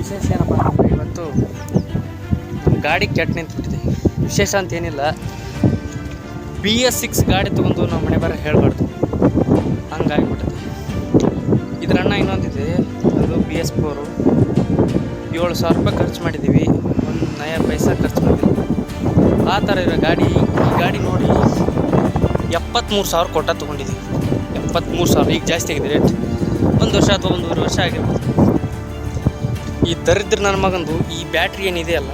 ವಿಶೇಷ ಏನಪ್ಪ ಅಂತಂದರೆ ಇವತ್ತು ನಮ್ಮ ಗಾಡಿ ಕೆಟ್ಟು ನಿಂತುಬಿಟ್ಟಿದೆ. ವಿಶೇಷ ಅಂತ ಏನಿಲ್ಲ, BS6 ಗಾಡಿ ತೊಗೊಂಡು ನಾವು ಮನೆ ಬರೋ ಹೇಳಬಾರ್ದು, ಹಂಗಾಗಿಬಿಟ್ಟಿದೆ. ಇದರಣ್ಣ ಇನ್ನೊಂದಿದೆ, ಅದು BS4 7,000 ರೂಪಾಯಿ ಖರ್ಚು ಮಾಡಿದ್ದೀವಿ, ಒಂದು ನಯ ಪೈಸಾ ಖರ್ಚು ಮಾಡಿದ್ದೀವಿ. ಆ ಥರ ಇರೋ ಗಾಡಿ, ಈ ಗಾಡಿ ನೋಡಿ 73,000 ಕೊಟ್ಟ ತೊಗೊಂಡಿದ್ದೀವಿ. 73,000 ಈಗ ಜಾಸ್ತಿ ಆಗಿದೆ ರೇಟ್. 1 ವರ್ಷ ಅಥವಾ 1.5 ವರ್ಷ ಆಗಿರ್ಬೋದು. ಈ ದರಿದ್ರ ನನ್ನ ಮಗಂದು ಈ ಬ್ಯಾಟ್ರಿ ಏನಿದೆ ಅಲ್ಲ,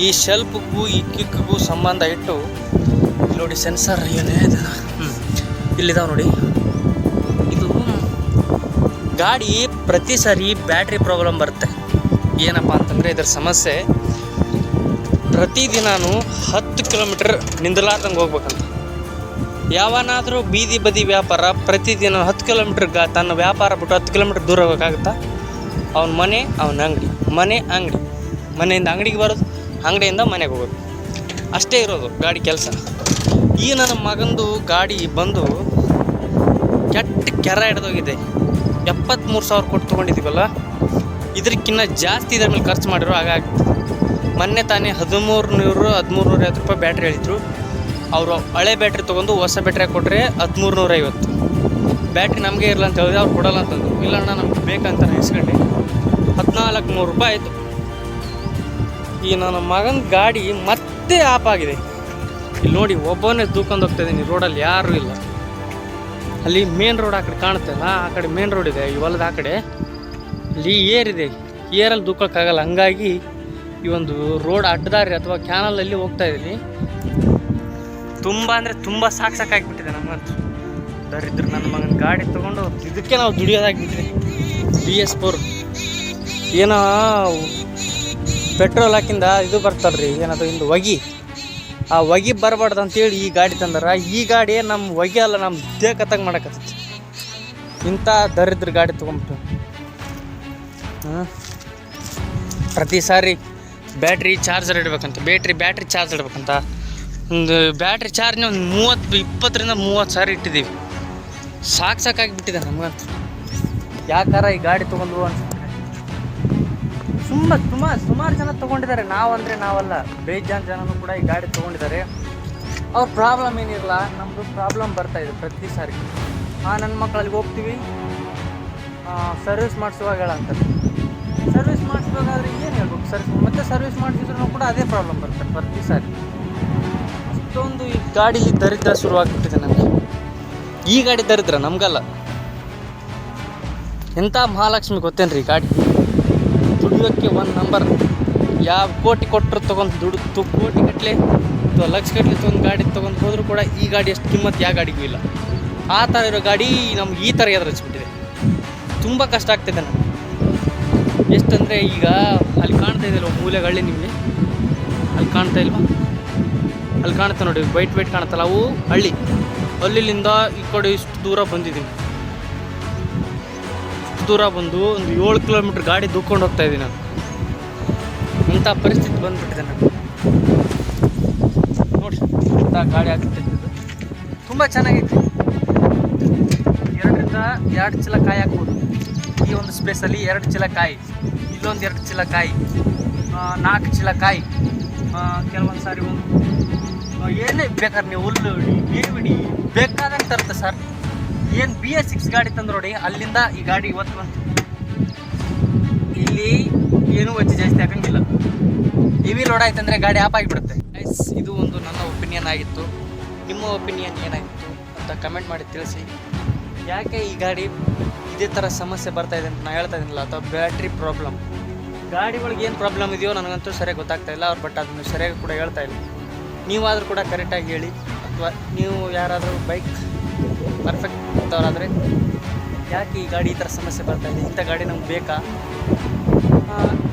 ಈ ಶೆಲ್ಪ್ಗೂ ಈ ಕಿಕ್ಗೂ ಸಂಬಂಧ ಇಟ್ಟು ನೋಡಿ ಸೆನ್ಸರ್ ಏನೇ ಇದೆ ಇಲ್ಲಿದಾವೆ ನೋಡಿ. ಇದು ಗಾಡಿ ಪ್ರತಿ ಸಾರಿ ಬ್ಯಾಟ್ರಿ ಪ್ರಾಬ್ಲಮ್ ಬರುತ್ತೆ. ಏನಪ್ಪ ಅಂತಂದರೆ ಇದರ ಸಮಸ್ಯೆ, ಪ್ರತಿದಿನಾನು 10 ಕಿಲೋಮೀಟ್ರ್ ನಿಂದಲಾರ್ದಂಗೆ ಹೋಗ್ಬೇಕಂತ. ಯಾವನಾದರೂ ಬೀದಿ ಬದಿ ವ್ಯಾಪಾರ ಪ್ರತಿದಿನ 10 ಕಿಲೋಮೀಟ್ರ್ ತನ್ನ ವ್ಯಾಪಾರ ಬಿಟ್ಟು 10 ಕಿಲೋಮೀಟ್ರ್ ದೂರ ಹೋಗೋಕ್ಕಾಗುತ್ತಾ? ಅವನ ಮನೆ, ಅವನ ಅಂಗಡಿ, ಅಂಗಡಿ, ಮನೆಯಿಂದ ಅಂಗಡಿಗೆ ಬರೋದು, ಅಂಗಡಿಯಿಂದ ಮನೆಗೆ ಹೋಗೋದು, ಅಷ್ಟೇ ಇರೋದು ಗಾಡಿ ಕೆಲಸ. ಈ ನನ್ನ ಮಗಂದು ಗಾಡಿ ಬಂದು ಕೆಟ್ಟ ಕೆರ ಹಿಡ್ದೋಗಿದೆ. 73,000 ಕೊಟ್ಟು ತೊಗೊಂಡಿದ್ದೀವಲ್ಲ, ಇದಕ್ಕಿಂತ ಜಾಸ್ತಿ ಇದ್ರ ಮೇಲೆ ಖರ್ಚು ಮಾಡಿರೋ ಹಾಗಾಗ್ತದೆ. ಮೊನ್ನೆ ತಾನೇ 1,350 ರೂಪಾಯಿ ಬ್ಯಾಟ್ರಿ ಹೇಳಿದ್ರು. ಅವರು ಹಳೆ ಬ್ಯಾಟ್ರಿ ತೊಗೊಂಡು ಹೊಸ ಬ್ಯಾಟ್ರಿ ಕೊಟ್ಟರೆ 1,350. ಬ್ಯಾಟ್ರಿ ನಮಗೆ ಇರಲ್ಲ ಅಂತ ಹೇಳಿದ್ರೆ ಅವ್ರು ಕೊಡಲ್ಲ ಅಂತಂದರು. ಇಲ್ಲಣ್ಣ ನಮ್ಗೆ ಬೇಕಂತ ಇಸ್ಕೊಂಡೆ. 1,400 ರೂಪಾಯಿ ಆಯಿತು. ಈ ನನ್ನ ಮಗನ ಗಾಡಿ ಮತ್ತೆ ಆಪ್ ಆಗಿದೆ. ಇಲ್ಲಿ ನೋಡಿ, ಒಬ್ಬನೇ ದೂಕೊಂಡು ಹೋಗ್ತಾಯಿದ್ದೀನಿ, ರೋಡಲ್ಲಿ ಯಾರೂ ಇಲ್ಲ. ಅಲ್ಲಿ ಮೇನ್ ರೋಡ್ ಆ ಕಡೆ ಕಾಣುತ್ತೆ ಅಲ್ಲ, ಆ ಕಡೆ ಮೇನ್ ರೋಡ್ ಇದೆ, ಈ ಹೊಲದ ಆ ಕಡೆ ಅಲ್ಲಿ ಏರಿದೆ. ಏರಲ್ಲಿ ದೂಕೋಕ್ಕಾಗಲ್ಲ. ಹಂಗಾಗಿ ಈ ಒಂದು ರೋಡ್ ಅಡ್ಡದಾರಿ ಅಥವಾ ಕ್ಯಾನಲಲ್ಲಿ ಹೋಗ್ತಾ ಇದ್ದೀನಿ. ತುಂಬ ಅಂದರೆ ತುಂಬ ಸಾಕಾಗಿಬಿಟ್ಟಿದೆ ನಮಗಂತೂ. ದರಿದ್ರ ನನ್ನ ಮಗನ ಗಾಡಿ ತೊಗೊಂಡು ಇದಕ್ಕೆ ನಾವು ದುಡಿಯೋದಾಗಿಬಿಟ್ಟಿದೆ. BS4 ಏನೋ ಪೆಟ್ರೋಲ್ ಹಾಕಿಂದ ಇದು ಬರ್ತಲ್ರಿ, ಏನದು ಇಂದು ಆ ಹೊಗೆ ಬರಬಾರ್ದು ಅಂತೇಳಿ ಈ ಗಾಡಿ ತಂದಾರ. ಈ ಗಾಡಿ ನಮ್ಮ ಹೊಗೆ ಅಲ್ಲ, ನಮ್ಮ ದೇಹ ಕತ್ತಂಗೆ ಮಾಡಕತ್ತೈತಿ. ಇಂಥ ದರಿದ್ರ ಗಾಡಿ ತೊಗೊಂಬಿಟ್ಟು ಪ್ರತಿ ಸಾರಿ ಬ್ಯಾಟ್ರಿ ಚಾರ್ಜರ್ ಇಡಬೇಕಂತ, ಬ್ಯಾಟ್ರಿ ಚಾರ್ಜ್ ಇಡಬೇಕಂತ. ಒಂದು ಬ್ಯಾಟ್ರಿ ಚಾರ್ಜ್ನ ಒಂದು 20ರಿಂದ 30 ಸಾರಿ ಇಟ್ಟಿದ್ದೀವಿ. ಸಾಕಾಗಿಬಿಟ್ಟಿದೆ ನಮಗಂತೂ. ಯಾಕಾರ ಈ ಗಾಡಿ ತೊಗೊಂಡು ಅನ್ಸುತ್ತೆ. ಸುಮಾರು ಜನ ತೊಗೊಂಡಿದ್ದಾರೆ. ನಾವಲ್ಲ, ಬೇಜಾನ್ ಜನನೂ ಕೂಡ ಈ ಗಾಡಿ ತೊಗೊಂಡಿದ್ದಾರೆ. ಅವ್ರ ಪ್ರಾಬ್ಲಮ್ ಏನಿರಲ್ಲ, ನಮ್ಮದು ಪ್ರಾಬ್ಲಮ್ ಬರ್ತಾಯಿದೆ ಪ್ರತಿ ಸಾರಿ. ನನ್ನ ಮಕ್ಕಳಲ್ಲಿಗೆ ಹೋಗ್ತೀವಿ, ಸರ್ವಿಸ್ ಮಾಡಿಸುವಾಗ ಹೇಳಂತಾರೆ. ಸರ್ವಿಸ್ ಮಾಡಿಸ್ಬೇಕಾದ್ರೆ ಏನು ಹೇಳ್ಬೇಕು, ಸರ್ವಿಸ್ ಮಾಡಿಸಿದ್ರು ಕೂಡ ಅದೇ ಪ್ರಾಬ್ಲಮ್ ಬರ್ತದೆ ಪ್ರತಿ ಸಾರಿ. ಅಷ್ಟೊಂದು ಈ ಗಾಡೀಲಿ ದರಿದ್ರ ಶುರುವಾಗ್ಬಿಟ್ಟಿದೆ ನನಗೆ. ಈ ಗಾಡಿ ದರಿದ್ರ ನಮಗಲ್ಲ. ಎಂಥ ಮಹಾಲಕ್ಷ್ಮಿ ಗೊತ್ತೇನ್ರಿ ಈ ಗಾಡಿ. ದುಡಿಯೋಕ್ಕೆ 1 ನಂಬರ್. ಯಾವ ಕೋಟಿ ಕೊಟ್ಟರು ತೊಗೊಂಡು ಕೋಟಿ ಗಟ್ಟಲೆ ಅಥವಾ ಲಕ್ಷ ಗಟ್ಟಲೆ ತೊಗೊಂಡು ಗಾಡಿ ತೊಗೊಂಡು ಹೋದರೂ ಕೂಡ ಈ ಗಾಡಿ ಅಷ್ಟು ಕಿಮ್ಮತ್ತು ಯಾವ ಗಾಡಿಗೂ ಇಲ್ಲ. ಆ ಥರ ಇರೋ ಗಾಡಿ ನಮ್ಗೆ ಈ ಥರ ಎದುರಿಸ್ಬಿಟ್ಟಿದೆ. ತುಂಬ ಕಷ್ಟ ಆಗ್ತಿದೆ ನನಗೆ. ಎಷ್ಟಂದರೆ ಈಗ ಅಲ್ಲಿ ಕಾಣ್ತಾ ಇದೆಯಲ್ವ ಮೂಲೆಗಳ್ಳಿ, ನಿಮಗೆ ಅಲ್ಲಿ ಕಾಣ್ತಾ ಇಲ್ವಾ? ಅಲ್ಲಿ ಕಾಣುತ್ತೆ ನೋಡಿ, ವೈಟ್ ಕಾಣುತ್ತಲ್ಲ, ಅವು ಹಳ್ಳಿ. ಅಲ್ಲಿಂದ ಈ ಕಡೆ ಇಷ್ಟು ದೂರ ಬಂದಿದ್ದೀನಿ. ದೂರ ಬಂದು ಒಂದು 7 ಕಿಲೋಮೀಟ್ರ್ ಗಾಡಿ ದೂಕೊಂಡು ಹೋಗ್ತಾ ಇದ್ದೀನಿ ನಾನು. ಇಂಥ ಪರಿಸ್ಥಿತಿ ಬಂದುಬಿಟ್ಟಿದೆ ನಾನು. ನೋಡಿ ಇಂಥ ಗಾಡಿ ಆಗುತ್ತೆ. ತುಂಬ ಚೆನ್ನಾಗೈತಿ. 2ರಿಂದ 2 ಚೀಲ ಕಾಯಿ ಹಾಕ್ಬೋದು. ಈ ಒಂದು ಸ್ಪೇಸಲ್ಲಿ 2 ಚೀಲ ಕಾಯಿ, ಇಲ್ಲೊಂದು 2 ಚೀಲ ಕಾಯಿ, 4 ಚೀಲ ಕಾಯಿ. ಕೆಲವೊಂದು ಸಾರಿ ಒಂದು ಏನೇ ಬೇಕಾದ್ರೆ ನೀವು ಹುಲ್ಲು ಬಿಡಿ ಬೇಕಾದಂಗೆ ತರುತ್ತೆ ಸರ್. ಏನು BS6 ಗಾಡಿ ತಂದು ನೋಡಿ, ಅಲ್ಲಿಂದ ಈ ಗಾಡಿ ಇವತ್ತು ಬಂತು. ಇಲ್ಲಿ ಏನೂ ವೆಚ್ಚ ಜಾಸ್ತಿ ಹಾಕಂಗಿಲ್ಲ. ಹೆವಿ ಲೋಡ್ ಆಯ್ತಂದರೆ ಗಾಡಿ ಆಫ್ ಆಗಿಬಿಡುತ್ತೆ. ಇದು ಒಂದು ನನ್ನ ಒಪಿನಿಯನ್ ಆಗಿತ್ತು. ನಿಮ್ಮ ಒಪಿನಿಯನ್ ಏನಾಗಿತ್ತು ಅಂತ ಕಮೆಂಟ್ ಮಾಡಿ ತಿಳಿಸಿ. ಯಾಕೆ ಈ ಗಾಡಿ ಇದೇ ಥರ ಸಮಸ್ಯೆ ಬರ್ತಾಯಿದೆ ಅಂತ ನಾನು ಹೇಳ್ತಾ ಇದ್ದೀನಿಲ್ಲ, ಅಥವಾ ಬ್ಯಾಟ್ರಿ ಪ್ರಾಬ್ಲಮ್, ಗಾಡಿ ಒಳಗೆ ಏನು ಪ್ರಾಬ್ಲಮ್ ಇದೆಯೋ ನನಗಂತೂ ಸರಿಯಾಗಿ ಗೊತ್ತಾಗ್ತಾ ಇಲ್ಲ. ಬಟ್ ಅದನ್ನು ಸರಿಯಾಗಿ ಕೂಡ ಹೇಳ್ತಾ ಇಲ್ಲ. ನೀವಾದರೂ ಕೂಡ ಕರೆಕ್ಟಾಗಿ ಹೇಳಿ. ಅಥವಾ ನೀವು ಯಾರಾದರೂ ಬೈಕ್ ಪರ್ಫೆಕ್ಟ್ ಇದ್ದವರಾದರೆ ಯಾಕೆ ಈ ಗಾಡಿ ಈ ಥರ ಸಮಸ್ಯೆ ಬರ್ತಾಯಿದೆ, ಇಂಥ ಗಾಡಿ ನಮ್ಗೆ ಬೇಕಾ?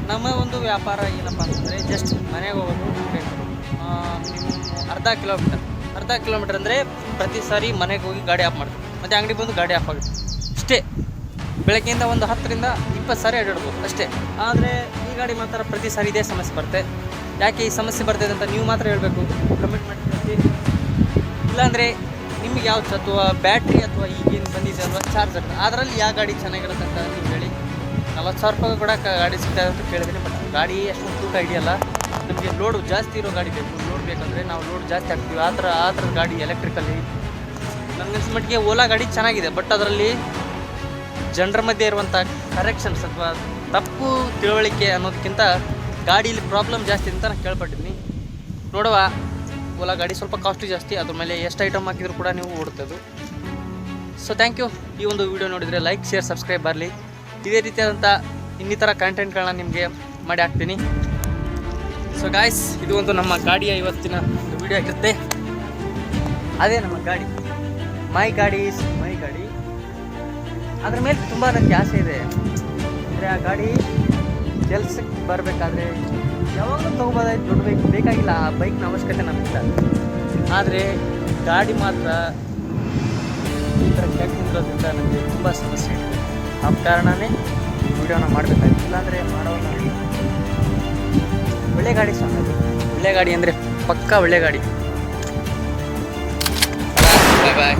ನಮ್ಮ ಒಂದು ವ್ಯಾಪಾರ ಏನಪ್ಪ ಅಂತಂದರೆ ಜಸ್ಟ್ ಮನೆಗೆ ಹೋಗೋದು, ಅರ್ಧ ಕಿಲೋಮೀಟರ್ ಅಂದರೆ ಪ್ರತಿ ಸಾರಿ ಮನೆಗೆ ಹೋಗಿ ಗಾಡಿ ಆಫ್ ಮಾಡ್ತೀವಿ, ಮತ್ತು ಅಂಗಡಿ ಬಂದು ಗಾಡಿ ಆಫ್ ಆಗುತ್ತೆ ಅಷ್ಟೇ. ಬೆಳಗ್ಗೆಯಿಂದ ಒಂದು 10ರಿಂದ 20 ಸಾರಿ ಅಡ್ಡಾಡ್ಬೋದು ಅಷ್ಟೇ. ಆದರೆ ಈ ಗಾಡಿ ಮಾತ್ರ ಪ್ರತಿ ಸಾರಿ ಇದೇ ಸಮಸ್ಯೆ ಬರುತ್ತೆ. ಯಾಕೆ ಈ ಸಮಸ್ಯೆ ಬರ್ತಾಯಿದೆ ಅಂತ ನೀವು ಮಾತ್ರ ಹೇಳಬೇಕು, ಕಮೆಂಟ್ ಮಾಡಿ. ಇಲ್ಲಾಂದರೆ ನಿಮಗೆ ಯಾವ್ದು, ಅಥವಾ ಬ್ಯಾಟ್ರಿ ಅಥವಾ ಈಗೇನು ಬಂದಿದೆ ಅಲ್ವಾ ಚಾರ್ಜರ್, ಅದರಲ್ಲಿ ಯಾವ ಗಾಡಿ ಚೆನ್ನಾಗಿರುತ್ತೆ ಅಂತ ನೀವು ಹೇಳಿ. 40,000 ರೂಪಾಯಿ ಕೂಡ ಗಾಡಿ ಸಿಗ್ತಾ ಅಂತ ಕೇಳಿದ್ದೀನಿ. ಬಟ್ ಗಾಡಿ ಅಷ್ಟೊಂದು ತೂಕ ಹಿಡಿಯಲ್ಲ. ನಮಗೆ ಲೋಡು ಜಾಸ್ತಿ ಇರೋ ಗಾಡಿ ಬೇಕು. ಲೋಡ್ ಬೇಕಂದರೆ ನಾವು ಲೋಡ್ ಜಾಸ್ತಿ ಹಾಕ್ತೀವಿ. ಆ ಥರದ ಗಾಡಿ ಎಲೆಕ್ಟ್ರಿಕಲ್ಲಿ ನನಗನ್ಸಿದ ಮಟ್ಟಿಗೆ ಓಲಾ ಗಾಡಿ ಚೆನ್ನಾಗಿದೆ. ಬಟ್ ಅದರಲ್ಲಿ ಜನರ ಮಧ್ಯೆ ಇರುವಂಥ ಕರೆಕ್ಷನ್ಸ್ ಅಥವಾ ತಪ್ಪು ತಿಳುವಳಿಕೆ ಅನ್ನೋದಕ್ಕಿಂತ ಗಾಡೀಲಿ ಪ್ರಾಬ್ಲಮ್ ಜಾಸ್ತಿ ಅಂತ ನಾನು ಕೇಳ್ಪಟ್ಟಿದ್ದೀನಿ. ನೋಡುವ, ಓಲಾ ಗಾಡಿ ಸ್ವಲ್ಪ ಕಾಸ್ಟ್ಲಿ ಜಾಸ್ತಿ, ಅದ್ರ ಮೇಲೆ ಎಷ್ಟು ಐಟಮ್ ಹಾಕಿದ್ರು ಕೂಡ ನೀವು ಓಡುತ್ತದು. So thank you. ಈ ಒಂದು ವಿಡಿಯೋ ನೋಡಿದರೆ ಲೈಕ್, ಶೇರ್, ಸಬ್ಸ್ಕ್ರೈಬ್ ಬರಲಿ. ಇದೇ ರೀತಿಯಾದಂಥ ಇನ್ನಿತರ ಕಂಟೆಂಟ್ಗಳನ್ನ ನಿಮಗೆ ಮಾಡಿ ಹಾಕ್ತೀನಿ. ಸೊ ಗಾಯ್ಸ್, ಇದು ಒಂದು ನಮ್ಮ ಗಾಡಿಯ ಇವತ್ತಿನ ಒಂದು ವಿಡಿಯೋ ಆಗಿರುತ್ತೆ. ಅದೇ ನಮ್ಮ ಗಾಡಿ ಮೈ ಗಾಡಿ. ಅದ್ರ ಮೇಲೆ ತುಂಬ ನನಗೆ ಆಸೆ ಇದೆ. ಅಂದರೆ ಆ ಗಾಡಿ ಕೆಲ್ಸಕ್ಕೆ ಬರಬೇಕಾದ್ರೆ ಯಾವಾಗಲೂ ತೊಗೋಬೋದಾಯ್ತು, ದೊಡ್ಡ ಬೈಕ್ ಬೇಕಾಗಿಲ್ಲ. ಆ ಬೈಕ್ನ ಅವಶ್ಯಕತೆ ನಮಗಿಲ್ಲ. ಆದರೆ ಗಾಡಿ ಮಾತ್ರ ಈ ಥರ ಕೆಟ್ಟಿರೋದ್ರಿಂದ ನನಗೆ ತುಂಬ ಸಮಸ್ಯೆ ಇದೆ. ಆ ಕಾರಣನೇ ವಿಡಿಯೋನ ಮಾಡಬೇಕಾಗಿತ್ತು. ಇಲ್ಲಾಂದರೆ ಮಾಡೋಣ. ಒಳ್ಳೆ ಗಾಡಿ ಸಾಕು. ಒಳ್ಳೆ ಗಾಡಿ ಅಂದರೆ ಪಕ್ಕಾ ಒಳ್ಳೆ ಗಾಡಿ. ಬಾಯ್ ಬಾಯ್.